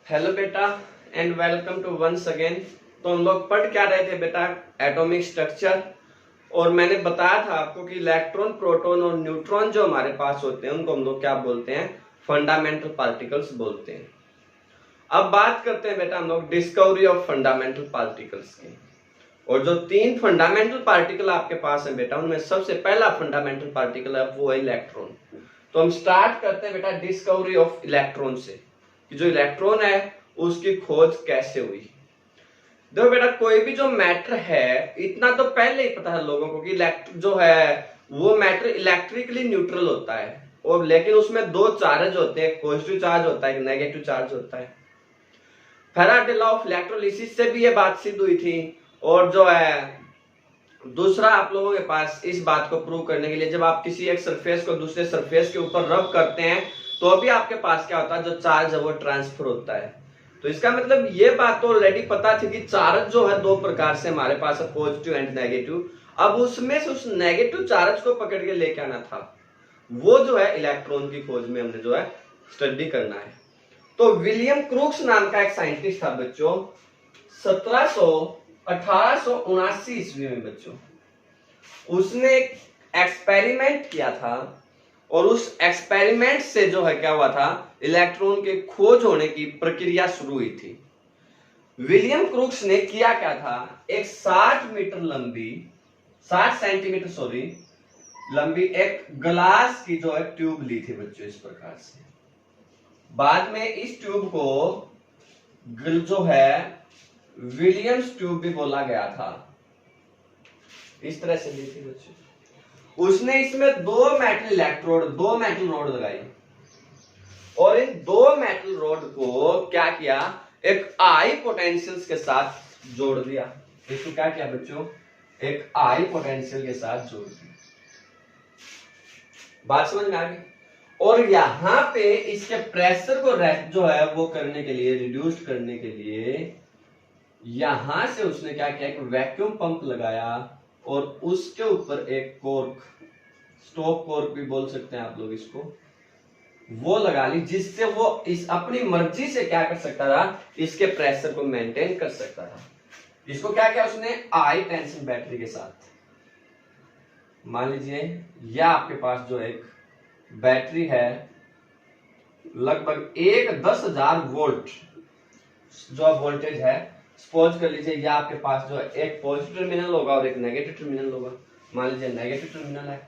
Hello बेटा and welcome to once again. तो हम लोग पढ़ क्या रहे थे बेटा, एटॉमिक स्ट्रक्चर। और मैंने बताया था आपको कि इलेक्ट्रॉन, प्रोटॉन और न्यूट्रॉन जो हमारे पास होते हैं उनको हम लोग क्या बोलते हैं, फंडामेंटल पार्टिकल्स बोलते हैं। अब बात करते हैं बेटा हम लोग डिस्कवरी ऑफ फंडामेंटल पार्टिकल्स की। और जो तीन फंडामेंटल पार्टिकल आपके पास है बेटा, उनमें सबसे पहला फंडामेंटल पार्टिकल है वो है इलेक्ट्रॉन। तो हम स्टार्ट करते हैं बेटा डिस्कवरी ऑफ इलेक्ट्रॉन से, कि जो इलेक्ट्रॉन है उसकी खोज कैसे हुई। देखो बेटा, कोई भी जो मैटर है, इतना तो पहले ही पता है लोगों को कि जो है वो मैटर इलेक्ट्रिकली न्यूट्रल होता है, और लेकिन उसमें दो चार्ज होते हैं, पॉजिटिव चार्ज होता है, एक नेगेटिव चार्ज होता है। फैराडे लॉ ऑफ इलेक्ट्रोलिसिस से भी ये बात सिद्ध हुई थी। और जो है दूसरा आप लोगों के पास इस बात को प्रूव करने के लिए, जब आप किसी एक सरफेस को दूसरे सरफेस के ऊपर रब करते हैं तो अभी आपके पास क्या होता है, जो चार्ज है वो ट्रांसफर होता है। तो इसका मतलब ये बात तो ऑलरेडी पता थी कि चार्ज जो है दो प्रकार से हमारे पास है, पॉजिटिव एंड नेगेटिव। अब उसमें से उस नेगेटिव चार्ज को पकड़ के लेके आना था, वो जो है इलेक्ट्रॉन की खोज में हमने जो है स्टडी करना है। तो विलियम क्रूक्स नाम का एक साइंटिस्ट था बच्चों, 1879 ईस्वी में बच्चों, उसने एक एक्सपेरिमेंट किया था। और उस एक्सपेरिमेंट से जो है क्या हुआ था, इलेक्ट्रॉन के खोज होने की प्रक्रिया शुरू हुई थी। विलियम क्रूक्स ने किया क्या था, एक 60 सेंटीमीटर लंबी एक ग्लास की जो है ट्यूब ली थी बच्चों, इस प्रकार से। बाद में इस ट्यूब को जो है विलियम्स ट्यूब भी बोला गया था। इस तरह से ली थी बच्चों। उसने इसमें दो मेटल रोड लगाई, और इन दो मेटल रोड को क्या किया, एक आई पोटेंशियल्स के साथ जोड़ दिया। इसको क्या किया बच्चों, एक आई पोटेंशियल के साथ जोड़ दिया। बात समझ में आ गई। और यहां पे इसके प्रेशर को जो है वो करने के लिए, रिड्यूस करने के लिए, यहां से उसने क्या किया, एक वैक्यूम पंप लगाया, और उसके ऊपर एक कॉर्क, स्टॉप कॉर्क भी बोल सकते हैं आप लोग इसको, वो लगा ली, जिससे वो इस अपनी मर्जी से क्या कर सकता था, इसके प्रेशर को मेंटेन कर सकता था। इसको क्या किया उसने, आई टेंशन बैटरी के साथ। मान लीजिए यह आपके पास जो एक बैटरी है, लगभग 10,000 वोल्ट जो वोल्टेज है, सपोज कर लीजिए यह आपके पास जो है एक पॉजिटिव टर्मिनल होगा और एक नेगेटिव टर्मिनल होगा। मान लीजिए नेगेटिव टर्मिनल है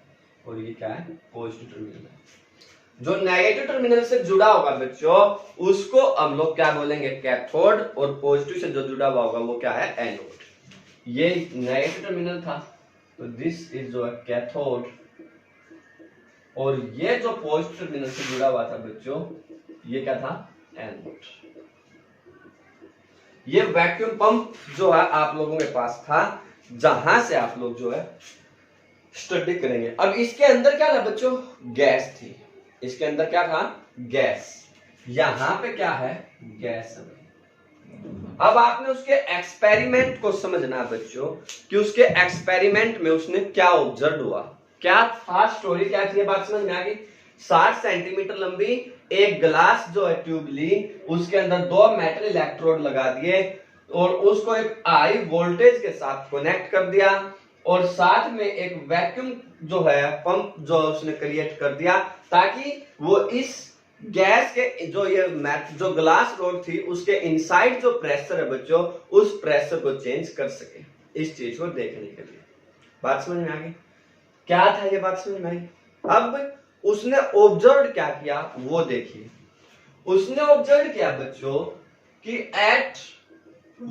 और ये क्या है, पॉजिटिव टर्मिनल है। जो नेगेटिव टर्मिनल से जुड़ा होगा बच्चों, उसको हम लोग क्या बोलेंगे, कैथोड, और पॉजिटिव से जो जुड़ा हुआ होगा वो क्या है, एनोड। ये नेगेटिव टर्मिनल था, तो दिस इज जो है कैथोड, और ये जो पॉजिटिव टर्मिनल से जुड़ा हुआ था बच्चों, ये क्या था, एनोड। ये वैक्यूम पंप जो है आप लोगों के पास था, जहां से आप लोग जो है स्टडी करेंगे। अब इसके अंदर क्या था बच्चों, गैस थी। इसके अंदर क्या था, गैस। यहां पे क्या है, गैस है। अब आपने उसके एक्सपेरिमेंट को समझना बच्चों, कि उसके एक्सपेरिमेंट में उसने क्या ऑब्जर्व हुआ, क्या था स्टोरी, क्या थी, बात समझ में आ गई। 60 सेंटीमीटर लंबी एक ग्लास जो है ट्यूब ली, उसके अंदर दो मेटल इलेक्ट्रोड लगा दिए, और उसको एक आई वोल्टेज के साथ कनेक्ट कर दिया, और साथ में एक वैक्यूम जो है पंप जो उसने क्रिएट कर दिया, ताकि वो इस गैस के जो ग्लास रोड थी उसके इनसाइड जो प्रेशर है बच्चों, उस प्रेशर को चेंज कर सके, इस चीज को देखने के लिए। बात समझ में आ गई, क्या था ये, बात समझ में आई। अब उसने ऑब्जर्व क्या किया वो देखिए। उसने ऑब्जर्व किया बच्चों कि एट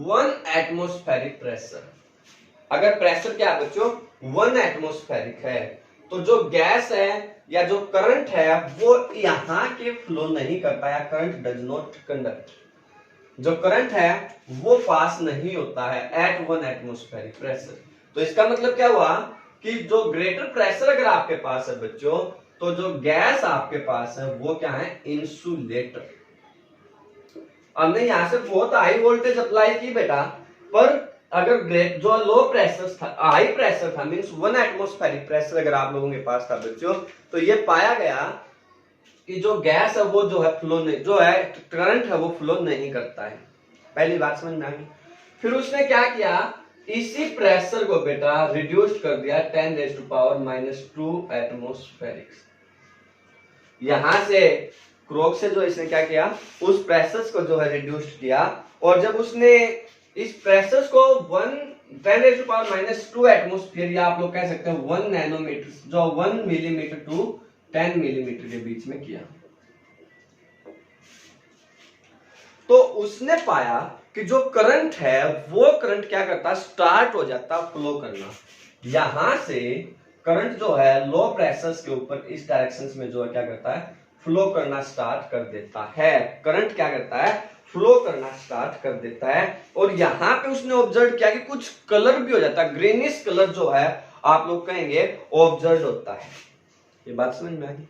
1 एटमॉस्फेरिक प्रेशर, अगर प्रेशर क्या है बच्चों, 1 एटमॉस्फेरिक है, तो जो गैस है या जो करंट है वो यहां के फ्लो नहीं करता है, करंट डज नॉट कंडक्ट। जो करंट है वो पास नहीं होता है एट 1 एटमॉस्फेरिक प्रेशर। तो इसका मतलब क्या हुआ कि जो ग्रेटर प्रेशर अगर आपके पास है बच्चों, तो जो गैस आपके पास है वो क्या है, इंसुलेटर। हमने यहां से बहुत हाई वोल्टेज अप्लाई की बेटा, पर अगर जो लो प्रेशर था, हाई प्रेशर था, मींस 1 एटमॉस्फेरिक प्रेशर अगर आप लोगों के पास था बच्चों, तो ये पाया गया कि जो गैस है वो जो है फ्लो नहीं, जो है करंट है वो फ्लो नहीं करता है। पहली बात समझ में आ गई। फिर उसने क्या किया, इसी प्रेशर को बेटा रिड्यूस कर दिया 10⁻⁻² एटमॉस्फेरिक। यहां से क्रोक से जो इसने क्या किया, उस प्रेशर को जो है रिड्यूस किया, और जब उसने इस प्रेशर को 10⁻⁻² एटमॉस्फेयर, या आप लोग कह सकते हैं 1 नैनोमीटर, जो 1 मिलीमीटर टू 10 मिलीमीटर के बीच में किया, तो उसने पाया कि जो करंट है वो करंट क्या करता, स्टार्ट हो जाता फ्लो करना। यहां से करंट जो है लो प्रेशर के ऊपर इस डायरेक्शन में जो है क्या करता है, फ्लो करना स्टार्ट कर देता है। करंट क्या करता है, फ्लो करना स्टार्ट कर देता है। और यहां पे उसने ऑब्जर्व किया कि कुछ कलर भी हो जाता है, ग्रीनिश कलर जो है आप लोग कहेंगे ऑब्जर्व होता है। ये बात समझ में आ गई।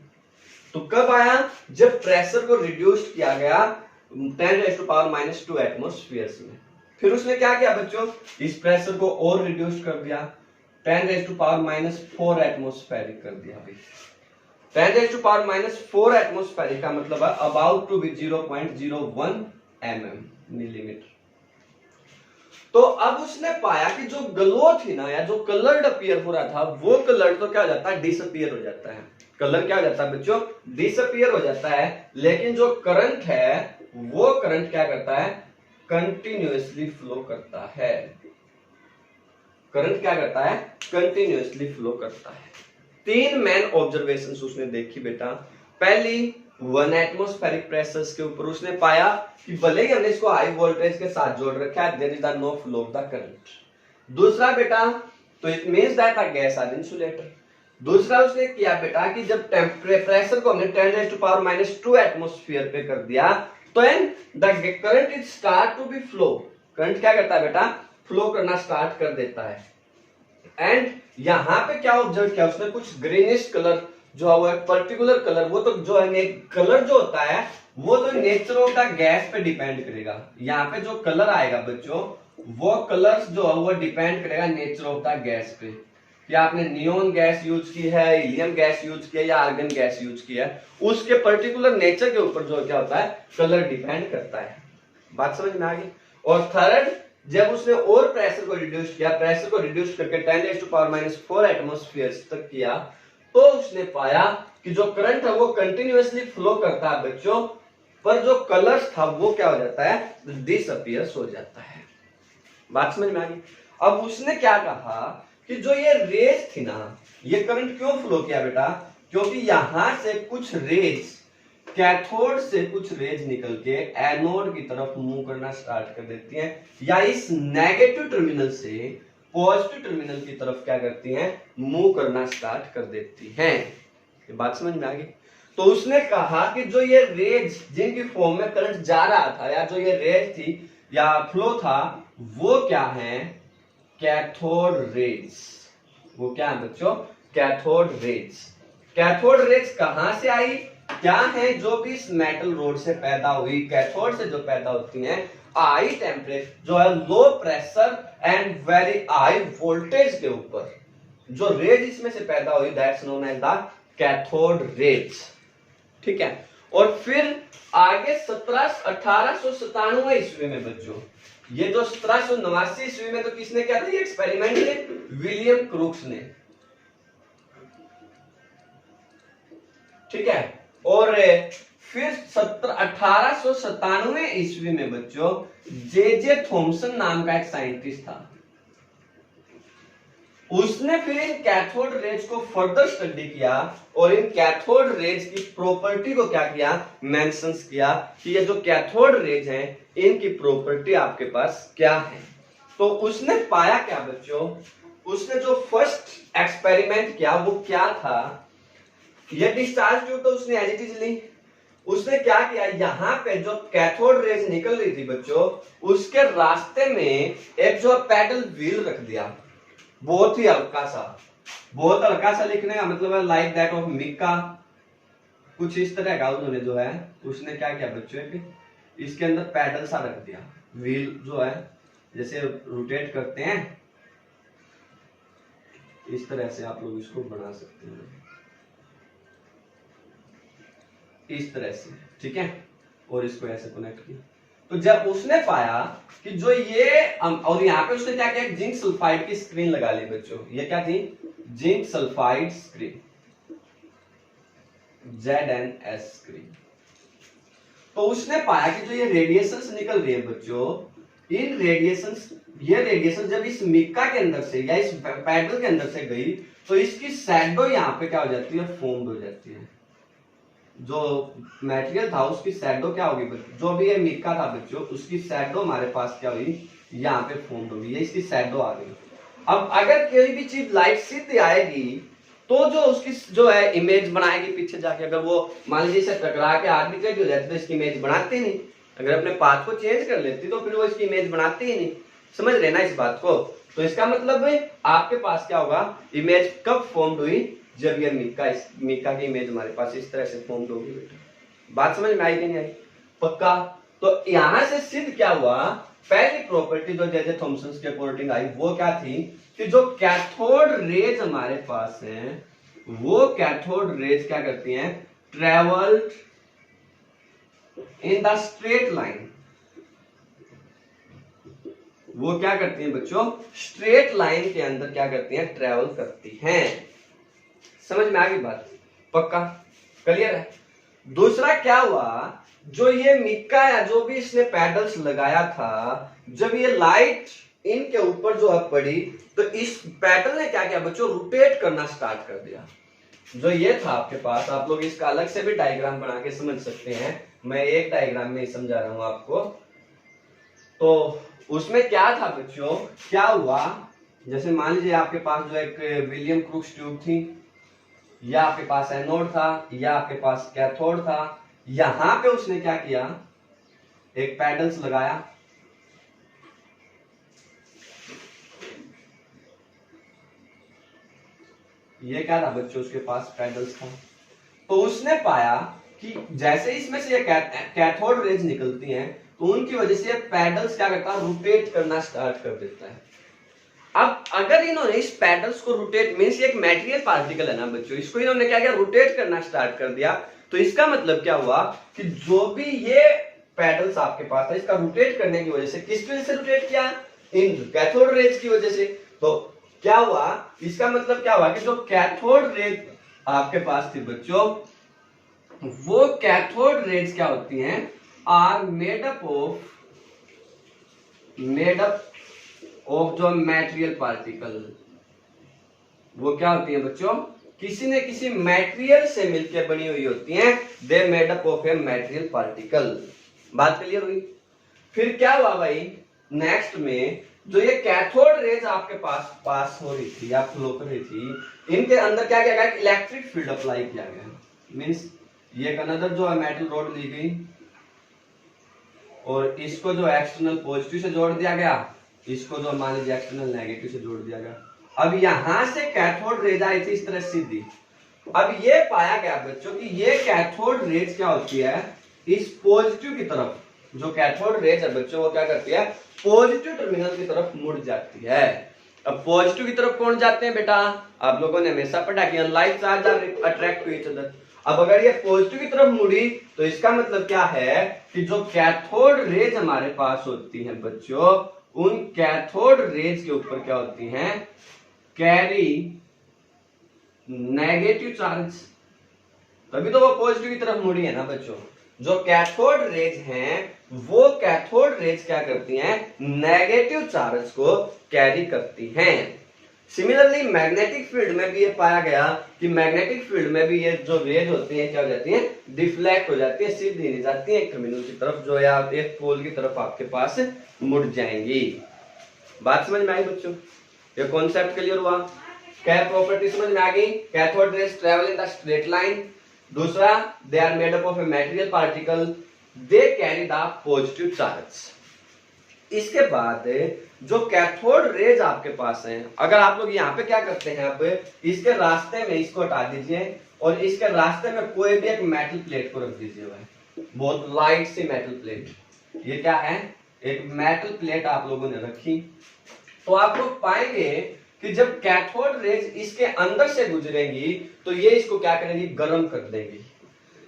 तो कब आया, जब प्रेशर को रिड्यूस किया गया 10⁻⁻² एटमॉस्फेयर में। फिर उसने क्या किया बच्चों, इस प्रेशर को और रिड्यूस कर दिया, 10⁻⁴ एटमॉस्फेरिक कर दिया। भाई 10⁻⁴ एटमॉस्फेरिक का मतलब है अबाउट टू बी 0.01 मिलीमीटर। तो अब उसने पाया कि जो ग्लो थी ना, या जो कलर्ड अपीयर हो रहा था, वो कलर तो क्या हो जाता है, डिसअपीयर हो जाता है। कलर क्या हो जाता है बच्चों, डिसअपीयर हो जाता है। लेकिन जो करंट है वो करंट क्या करता है, कंटिन्यूअसली फ्लो करता है। करंट क्या करता है, कंटिन्यूअसली फ्लो करता है। 3 मेन ऑब्जर्वेशंस उसने देखी बेटा। पहली 1 एटमॉस्फेरिक प्रेशर के ऊपर उसने पाया कि भले ही हमने इसको हाई वोल्टेज के साथ जोड़ रखा है, there is no flow of the current. दूसरा बेटा, तो it means that a gas are insulator. दूसरा उसने किया बेटा कि जब प्रेशर को हमने 10⁻⁻² एटमॉस्फेयर पे कर दिया, तो the current is start to be flow. Current क्या करता है बेटा, फ्लो करना स्टार्ट कर देता है। एंड यहां पे क्या ऑब्जर्व किया उसने, कुछ ग्रीनिश कलर जो है पर्टिकुलर कलर, वो तो जो है कलर जो होता है वो तो नेचर ऑफ द गैस पे डिपेंड करेगा। यहाँ पे जो कलर आएगा बच्चों, वो कलर्स जो है वो डिपेंड करेगा नेचर ऑफ द गैस पे, कि आपने नियोन गैस यूज की है, हीलियम गैस यूज किया या आर्गन गैस यूज किया है, उसके पर्टिकुलर नेचर के ऊपर जो क्या होता है, कलर डिपेंड करता है। बात समझ में आ गई। और थर्ड, जब उसने और प्रेशर को रिड्यूस किया, प्रेशर को रिड्यूस करके 10⁻⁴ एटमॉस्फेयर तक किया, तो उसने पाया कि जो करंट है वो कंटिन्यूअसली फ्लो करता है बच्चों, पर जो कलर्स था वो क्या हो जाता है, डिसअपीयर हो जाता है। बात समझ में आ गई। अब उसने क्या कहा कि जो ये रेज थी ना, ये करंट क्यों फ्लो किया बेटा, क्योंकि यहां से कुछ रेज, कैथोड से कुछ रेज निकल के एनोड की तरफ मूव करना स्टार्ट कर देती हैं, या इस नेगेटिव टर्मिनल से पॉजिटिव टर्मिनल की तरफ क्या करती हैं, मूव करना स्टार्ट कर देती हैं। ये बात समझ में आ गई। तो उसने कहा कि जो ये रेज जिनकी फॉर्म में करंट जा रहा था, या जो ये रेज थी या फ्लो था, वो क्या है, कैथोड रेज। वो क्या है बच्चों, कैथोड रेज। कैथोड रेज कहां से आई, क्या है, जो भी इस मेटल रोड से पैदा हुई, कैथोड से जो पैदा होती हैं, हाई टेम्परेचर जो है, low pressure and very high voltage के ऊपर जो रेज इसमें से पैदा हुई, that's known as the cathode rays. ठीक है। और फिर आगे 1897 ईस्वी में बच्चों, ये जो 1789 ईस्वी में तो किसने किया था ये एक्सपेरिमेंट, विलियम क्रूक्स ने। ठीक है। और फिर 1897 ईस्वी में बच्चों जे थॉमसन नाम का एक साइंटिस्ट था, उसने फिर इन कैथोड रेज को फर्दर स्टडी किया, और इन कैथोड रेज की प्रॉपर्टी को क्या किया, मेंशंस किया कि ये जो कैथोड रेज हैं इनकी प्रॉपर्टी आपके पास क्या है। तो उसने पाया क्या बच्चों, उसने जो फर्स्ट एक्सपेरिमेंट किया वो क्या था, ये डिस्चार्ज ट्यूब तो उसने एज इट इज ली। उसने क्या किया, यहां पे जो कैथोड रेज निकल रही थी बच्चों, उसके रास्ते में एक जो पैडल व्हील रख दिया, बहुत ही हल्का सा, बहुत हल्का सा लिखने का मतलब है लाइक दैट ऑफ मिका, कुछ इस तरह का उन्होंने जो है, उसने क्या किया बच्चों कि इसके अंदर पैडल सा रख दिया, व्हील जो है जैसे रोटेट करते हैं, इस तरह से आप लोग इसको बना सकते हैं। इस तरह से, ठीक है, और इसको ऐसे कनेक्ट किया। तो जब उसने पाया कि जो ये और यहाँ पे उसने क्या किया, जिंक सल्फाइड की स्क्रीन लगा ली बच्चों। ये क्या थी, zinc sulphide screen, ZnS screen. तो उसने पाया कि जो ये रेडिएशंस निकल रही है बच्चों, इन रेडिएशंस, ये रेडिएशन जब इस मिक्का के अंदर से या इस पैडल के अंदर से गई तो इसकी शैडो यहाँ पे क्या हो जाती है, फॉर्म्ड हो जाती है। जो मटेरियल था उसकी शैडो क्या होगी बच्चों, जो भी ये मिक्का था बच्चों, उसकी शैडो हमारे पास क्या हुई, यहाँ पे फॉर्म्ड होगी, ये इसकी शैडो आ गई। अब अगर कोई भी चीज लाइट सीधी आएगी तो जो उसकी जो है इमेज बनाएगी पीछे जाके। अगर वो मान लीजिए इसे टकरा के आर्बिट्रेट हो जाती तो इसकी इमेज बनाती नहीं। अगर अपने पाथ को चेंज कर लेती तो फिर वो इसकी इमेज बनाती ही नहीं। समझ रहे ना इस बात को। तो इसका मतलब आपके पास क्या होगा, इमेज कब फॉर्म्ड हुई, जब ये मिक्का की इमेज हमारे पास इस तरह से फॉर्म्ड होगी। बेटा बात समझ में आई कि नहीं आई, पक्का। तो यहां से सिद्ध क्या हुआ, पहली प्रॉपर्टी जो जे थॉमसन के अकॉर्डिंग आई वो क्या थी कि जो कैथोड रेज हमारे पास हैं, वो कैथोड रेज क्या करती हैं, travelled in the straight line. वो क्या करती हैं बच्चों, स्ट्रेट लाइन के अंदर क्या करती हैं, ट्रेवल करती हैं। समझ में आ गई बात, पक्का क्लियर है। दूसरा क्या हुआ, जो ये मिक्का या जो भी इसने पैडल्स लगाया था, जब ये लाइट इनके ऊपर जो है पड़ी तो इस पैडल ने क्या किया बच्चों, रोटेट करना स्टार्ट कर दिया। जो ये था आपके पास, आप लोग इसका अलग से भी डायग्राम बना के समझ सकते हैं, मैं एक डायग्राम में समझा रहा हूं आपको। तो उसमें क्या था बच्चों, क्या हुआ, जैसे मान लीजिए आपके पास जो एक विलियम क्रूक्स ट्यूब थी, या आपके पास एनोड था, या आपके पास कैथोड था। यहां पे उसने क्या किया, एक पैडल्स लगाया, ये क्या था बच्चों, उसके पास पैडल्स था। तो उसने पाया कि जैसे इसमें से ये कैथोड रेज निकलती हैं तो उनकी वजह से पैडल्स क्या करता है, रोटेट करना स्टार्ट कर देता है। अब अगर इन्होंने इस पैडल्स को रोटेट, मींस एक मटेरियल पार्टिकल है ना बच्चों, इसको इन्होंने क्या किया, रोटेट करना स्टार्ट कर दिया। तो इसका मतलब क्या हुआ कि जो भी ये पैडल्स आपके पास है, इसका रोटेट करने की वजह से, किस वजह से रोटेट किया, इन कैथोड रेज की वजह से। तो क्या हुआ, इसका मतलब क्या हुआ कि जो कैथोड रेज आपके पास थी बच्चों, वो कैथोड रेज क्या होती हैं, आर मेड अप ऑफ जो मटेरियल पार्टिकल। वो क्या होती है बच्चों, किसी न किसी मटेरियल से मिलकर बनी हुई होती हैं। They made up of a material particle. बात क्लियर हुई। फिर क्या हुआ भाई, नेक्स्ट में जो ये कैथोड रेज आपके पास हो रही थी या फ्लो कर रही थी, इनके अंदर क्या किया गया, इलेक्ट्रिक फील्ड अप्लाई किया गया। मींस ये अनदर जो है मेटल रॉड ली गई और इसको जो एक्सटर्नल पॉजिटिव से जोड़ दिया गया, इसको जो मान लीजिए एक्सटर्नल नेगेटिव से जोड़ दिया गया। अब यहां से कैथोड रेज आई थी इस तरह सीधी। अब ये पाया गया बच्चों कि ये कैथोड रेज क्या होती है, इस पॉजिटिव की तरफ, जो कैथोड रेज है बच्चों वो क्या करती है, पॉजिटिव टर्मिनल की तरफ मुड़ जाती है। अब पॉजिटिव की तरफ कौन जाते हैं बेटा, आप लोगों ने हमेशा पढ़ा कि unlike charge are attract to each other. अब अगर ये पॉजिटिव की तरफ मुड़ी तो इसका मतलब क्या है कि जो कैथोड रेज हमारे पास होती हैं बच्चों, उन कैथोड रेज के ऊपर क्या होती हैं, कैरी नेगेटिव चार्ज। तभी तो वो पॉजिटिव की तरफ मुड़ी है ना बच्चों। जो कैथोड रेज हैं वो कैथोड रेज क्या करती हैं, नेगेटिव चार्ज को कैरी करती हैं। सिमिलरली मैग्नेटिक फील्ड में भी ये पाया गया कि मैग्नेटिक फील्ड में भी ये जो रेज होती हैं क्या हो जाती हैं, डिफ्लेक्ट हो जाती है, सीधी नहीं जाती है एक टर्मिनल की तरफ, जो या एक पोल की तरफ आपके पास मुड़ जाएंगी। बात समझ में आई बच्चों, ये कॉन्सेप्ट क्लियर हुआ। क्या प्रॉपर्टी समझ में आ गई, cathode rays travel in the straight line. दूसरा, they are made up of a material particle, they carry the positive charge. इसके बाद जो कैथोड रेज आपके पास हैं, अगर आप लोग यहाँ पे क्या करते हैं, आप इसके रास्ते में इसको हटा दीजिए और इसके रास्ते में कोई भी एक मेटल प्लेट को रख दीजिए भाई, बहुत लाइट सी मेटल प्लेट। ये क्या है, एक मेटल प्लेट आप लोगों ने रखी, तो आप लोग पाएंगे कि जब कैथोड रेज इसके अंदर से गुजरेंगी तो ये इसको क्या करेंगी, गर्म कर देंगी।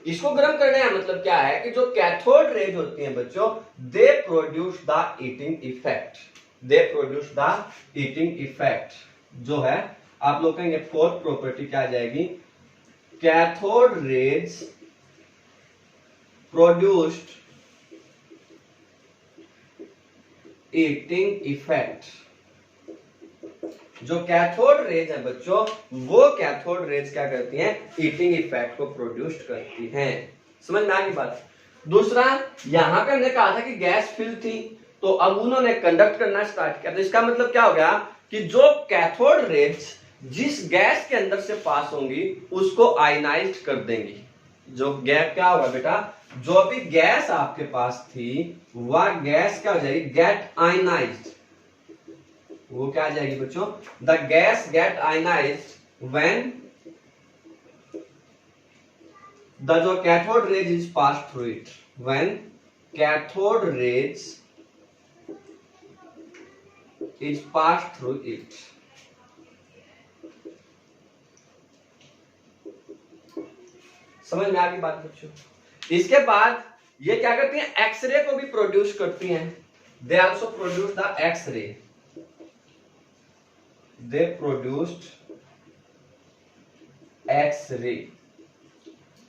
इसको गर्म करने का मतलब क्या है कि जो कैथोड रेज होती हैं बच्चों, दे produce the heating effect, they produce the heating effect. जो है आप लोग कहेंगे फोर्थ प्रॉपर्टी क्या आ जाएगी, cathode rays produced heating effect. जो कैथोड रेज है बच्चों, वो कैथोड रेज क्या करती हैं, हीटिंग इफेक्ट को प्रोड्यूस करती हैं। समझ में आ गई बात। दूसरा, यहां पे हमने कहा था कि गैस फिल थी, तो अब उन्होंने कंडक्ट करना स्टार्ट किया, तो इसका मतलब क्या हो गया कि जो कैथोड रेज जिस गैस के अंदर से पास होंगी उसको आयनाइज्ड कर देंगी। जो गैस क्या होगा बेटा, जो भी गैस आपके पास थी वह गैस क्या हो जाएगी, गेट आयनाइज्ड। वो क्या आ जाएगी बच्चों, the gas get ionized when the जो cathode rays is pass through it, when cathode rays is pass through it. समझ में आ गई बात बच्चों। इसके बाद ये क्या करती हैं, एक्सरे को भी प्रोड्यूस करती हैं। They also produce the x-ray, they produced x-ray.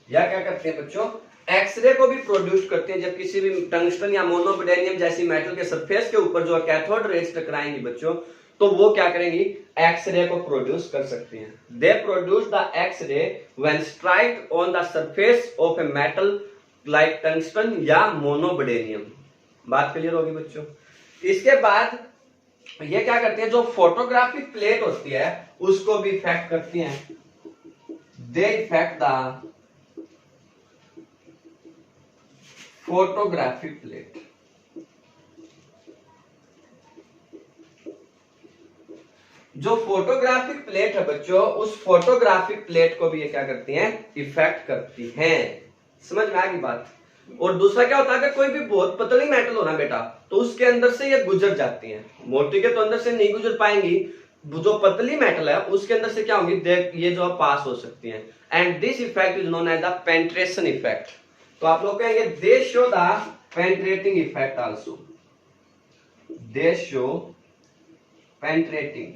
या क्या करते हैं बच्चों, एक्सरे को भी प्रोड्यूस करते हैं। जब किसी भी टंगस्टन या मोनोबेडेनियम जैसी मेटल के सरफेस के ऊपर जो कैथोड रेज टकराएंगी बच्चों, तो वो क्या करेंगी, एक्सरे को प्रोड्यूस कर सकती हैं। They produce the x-ray when strike on the surface of a metal like tungsten या मोनोबेडेनियम। बात क्लियर होगी बच्चों। इसके बाद ये क्या करती है, जो फोटोग्राफिक प्लेट होती है उसको भी इफेक्ट करती हैं। दे इफेक्ट द फोटोग्राफिक प्लेट। जो फोटोग्राफिक प्लेट है बच्चों, उस फोटोग्राफिक प्लेट को भी ये क्या करती हैं, इफेक्ट करती हैं। समझ में आ गई बात। और दूसरा क्या होता है, अगर कोई भी बहुत पतली मेटल हो ना बेटा, तो उसके अंदर से ये गुजर जाती हैं। मोटी के तो अंदर से नहीं गुजर पाएंगी, जो पतली मेटल है उसके अंदर से क्या होंगी, ये जो पास हो सकती हैं। And this effect is known as the penetration effect. तो आप लोग कहेंगे they show the penetrating effect also, they show penetrating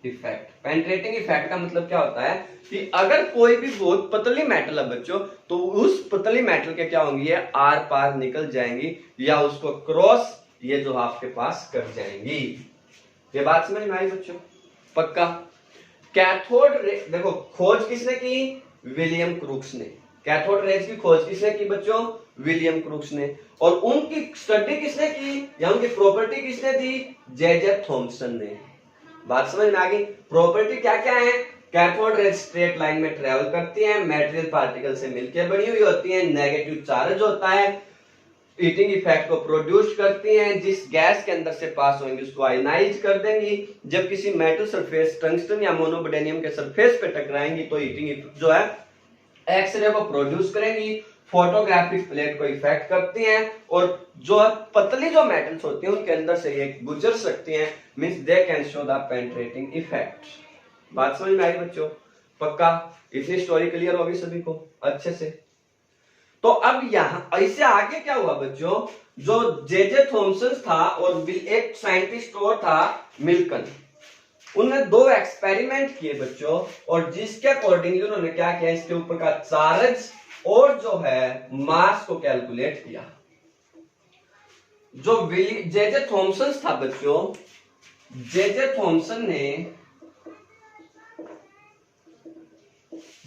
effect. Penetrating effect का मतलब क्या होता है कि अगर कोई भी बहुत पतली मेटल है बच्चों, तो उस पतली मेटल के क्या होंगी, ये आर पार निकल जाएंगी या उसको क्रॉस ये जो आपके पास कर जाएंगी। ये बात समझ में आई बच्चों, पक्का। कैथोड देखो खोज किसने की, विलियम क्रूक्स ने। कैथोड रेज की खोज किसने की बच्चों, विलियम क्रूक्स ने। और उनकी स्टडी किसने की या उनकी प्रॉपर्टी किसने दी, जे थॉमसन ने। बात समझ में आ गई। प्रॉपर्टी क्या क्या है, कैथोड रेज स्ट्रेट लाइन में ट्रेवल करती है, मेटेरियल पार्टिकल से मिलकर बनी हुई होती है, नेगेटिव चार्ज होता है, हीटिंग इफेक्ट को प्रोड्यूस करती हैं, जिस गैस के अंदर से पास होंगी उसको आयनाइज कर देंगी। जब किसी मेटल सरफेस टंगस्टन या मोनोबेडेनियम के सरफेस पे टकराएंगी तो हीटिंग जो है एक्सरे को प्रोड्यूस करेंगी, फोटोग्राफिक प्लेट को इफेक्ट करती हैं, और जो पतली जो मेटल्स होती हैं उनके अंदर से ये गुजर सकती हैं, means they can show the penetrating effect. बात समझ में आई बच्चों, पक्का। इतनी स्टोरी क्लियर होगी सभी को अच्छे से। तो अब यहां इससे आगे क्या हुआ बच्चों, जो जे थॉमसन था और एक साइंटिस्ट और था मिल्कन, उन्होंने 2 एक्सपेरिमेंट किए बच्चों, और जिसके अकॉर्डिंगली उन्होंने क्या किया, इसके ऊपर का चार्ज और जो है मास को कैलकुलेट किया। जो जे थॉमसन था बच्चों, जे थॉमसन ने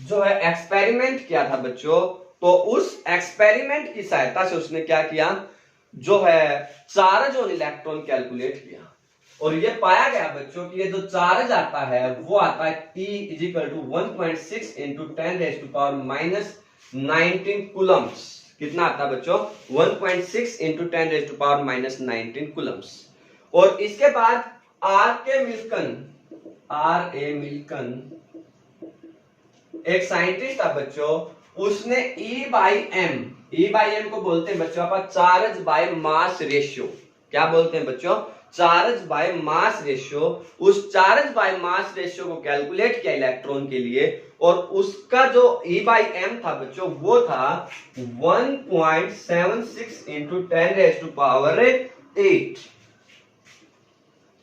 जो है एक्सपेरिमेंट किया था बच्चों, तो उस एक्सपेरिमेंट की सहायता से उसने क्या किया, जो है चार्ज और इलेक्ट्रॉन कैलकुलेट किया, और ये पाया गया बच्चों कि ये जो चार्ज आता है वो आता है T = 1.6 × 10⁻⁻19 कूलम्स। कितना आता है बच्चों, 1.6 × 10⁻⁻19 कूलम्स। और इसके बाद R. A. मिल्कन एक साइंटिस्ट था बच्चों, उसने E/m को बोलते हैं बच्चों आप चार्ज बाय मास रेशियो। क्या बोलते हैं बच्चों, चार्ज बाय मास रेशियो, उस चार्ज बाय मास रेशियो को कैलकुलेट किया इलेक्ट्रॉन के लिए, और उसका जो E/m था बच्चों वो था 1.76 इंटू 10⁸8।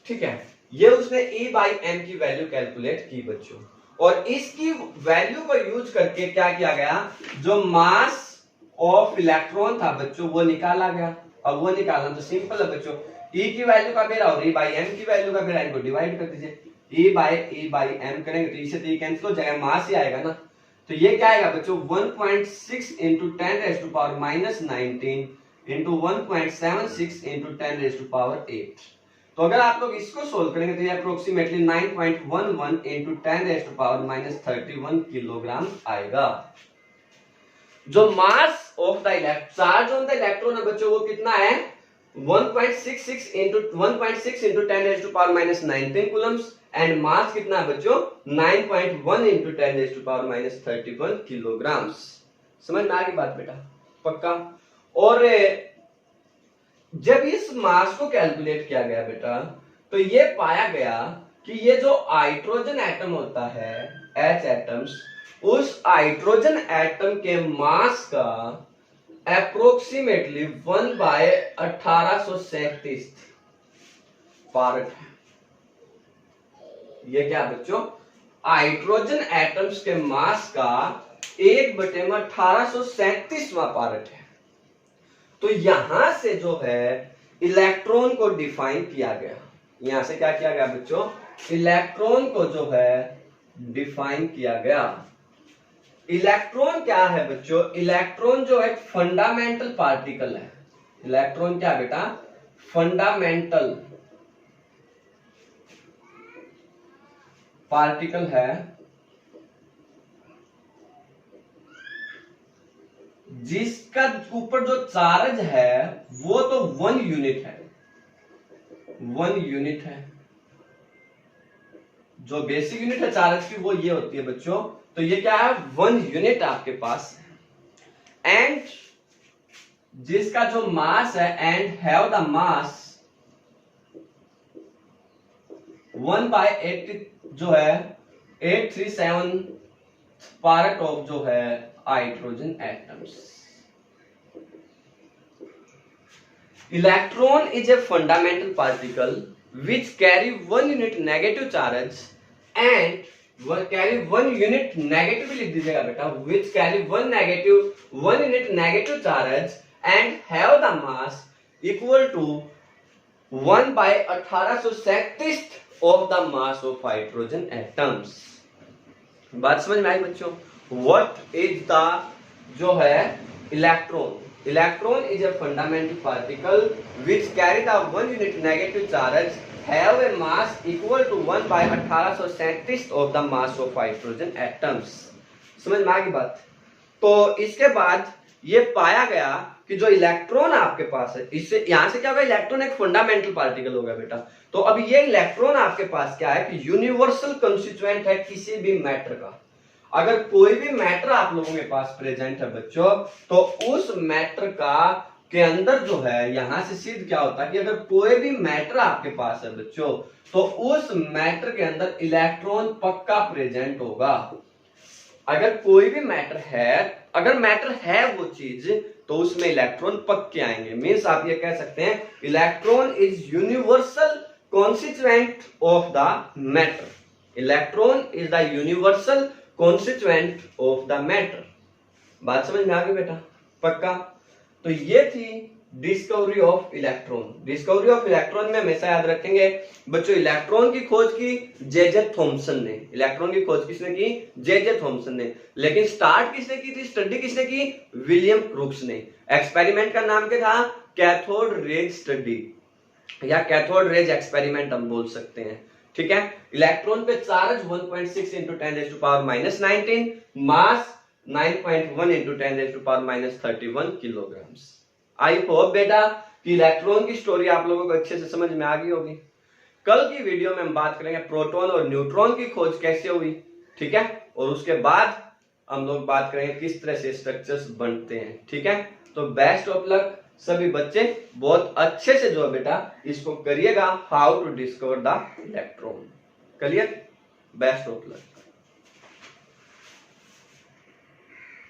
ठीक है, ये उसने E/m की वैल्यू कैलकुलेट की बच्चों, और इसकी वैल्यू को यूज करके क्या किया गया, जो मास ऑफ इलेक्ट्रॉन था बच्चों वो निकाला गया। अब वो निकालना तो सिंपल है बच्चों, E की वैल्यू का बेरा और E/m की वैल्यू का बेरा, इनको डिवाइड कर दीजिए। E/m करेंगे तो इसे तो ये कैंसिल हो जाएगा, मास ही आएगा ना। तो ये क्या आएगा बच्चों 1.6 इंटू 10⁻⁻19 इंटू 1.76 इंटू 10⁸8। तो अगर आप लोग इसको सोल्व करेंगे तो ये अप्रोक्सीमेटली 9.11 इंटू 10⁻31 किलोग्राम आएगा। जो mass of the charge on the electron है बच्चों वो कितना है 1.66 इंटू 10⁻⁻19 कूलम्स, एंड मास कितना है बच्चों 9.1 इंटू 10⁻31 किलोग्राम्स। समझ में आ गई बात बेटा, पक्का। और जब इस मास को कैलकुलेट किया गया बेटा तो ये पाया गया कि ये जो हाइड्रोजन एटम होता है H एटम्स, उस हाइड्रोजन एटम के मास का अप्रोक्सीमेटली 1/1837 पार्ट है। ये क्या बच्चों हाइड्रोजन एटम्स के मास का 1/1837वां पार्ट है। तो यहां से जो है इलेक्ट्रॉन को डिफाइन किया गया, यहां से क्या किया गया बच्चों, इलेक्ट्रॉन को जो है डिफाइन किया गया। इलेक्ट्रॉन क्या है बच्चों, इलेक्ट्रॉन जो एक फंडामेंटल पार्टिकल है। इलेक्ट्रॉन क्या बेटा, फंडामेंटल पार्टिकल है जिसका ऊपर जो चार्ज है वो तो 1 यूनिट है, 1 यूनिट है। जो बेसिक यूनिट है चार्ज की वो ये होती है बच्चों, तो ये क्या है 1 यूनिट आपके पास है। एंड जिसका जो मास है एंड हैव द मास 1/8 जो है 837 पार्ट ऑफ जो है hydrogen atoms. Electron is a fundamental particle which carry 1 unit negative charge and carry 1 unit negative लिख दीजिएगा बेटा, which carry 1 unit negative charge and have the mass equal to 1/1837 of the mass of hydrogen atoms। बात समझ में आई बच्चों। What is the जो है electron, electron is a fundamental particle which carry the 1 unit negative charge, have a mass equal to 1/1837 of the mass of hydrogen atoms। समझ में आ गई बात। तो इसके बाद ये पाया गया कि जो इलेक्ट्रॉन आपके पास है, इससे यहां से क्या होगा, इलेक्ट्रॉन एक फंडामेंटल पार्टिकल होगा बेटा। तो अब ये इलेक्ट्रॉन आपके पास क्या है कि यूनिवर्सल कंस्टिट्यूएंट है किसी भी मैटर का। अगर कोई भी मैटर आप लोगों के पास प्रेजेंट है बच्चों, तो उस मैटर का के अंदर जो है यहां से सिद्ध क्या होता है कि अगर कोई भी मैटर आपके पास है बच्चों, तो उस मैटर के अंदर इलेक्ट्रॉन पक्का प्रेजेंट होगा। अगर कोई भी मैटर है, अगर मैटर है वो चीज, तो उसमें इलेक्ट्रॉन पक्के आएंगे। मींस आप ये कह सकते हैं electron is universal constituent of the matter. Electron is the universal constituent of the matter. बात समझ में आ गई बेटा, पक्का। तो ये थी discovery of electron. Discovery of electron में हमेशा याद रखेंगे बच्चों, इलेक्ट्रॉन की खोज की जे थॉमसन ने। इलेक्ट्रॉन की खोज किसने की, जे थॉमसन ने। लेकिन स्टार्ट किसने की थी, स्टडी किसने की, विलियम क्रूक्स ने। एक्सपेरिमेंट का नाम क्या था, कैथोड रेज स्टडी या कैथोड रेज एक्सपेरिमेंट हम बोल सकते हैं। ठीक है, इलेक्ट्रॉन पे charge 1.6 into 10⁻⁻19, mass 9.1 into 10⁻⁻31 kilograms. I hope बेटा कि इलेक्ट्रॉन की स्टोरी आप लोगों को अच्छे से समझ में आ गई होगी। कल की वीडियो में हम बात करेंगे प्रोटॉन और न्यूट्रॉन की खोज कैसे हुई, ठीक है, और उसके बाद हम लोग बात करेंगे किस तरह से स्ट्रक्चर्स बनते हैं। ठीक है, तो बेस्ट ऑफ लक सभी बच्चे, बहुत अच्छे से जो है बेटा इसको करिएगा, how to discover the electron. Clear? Best of luck.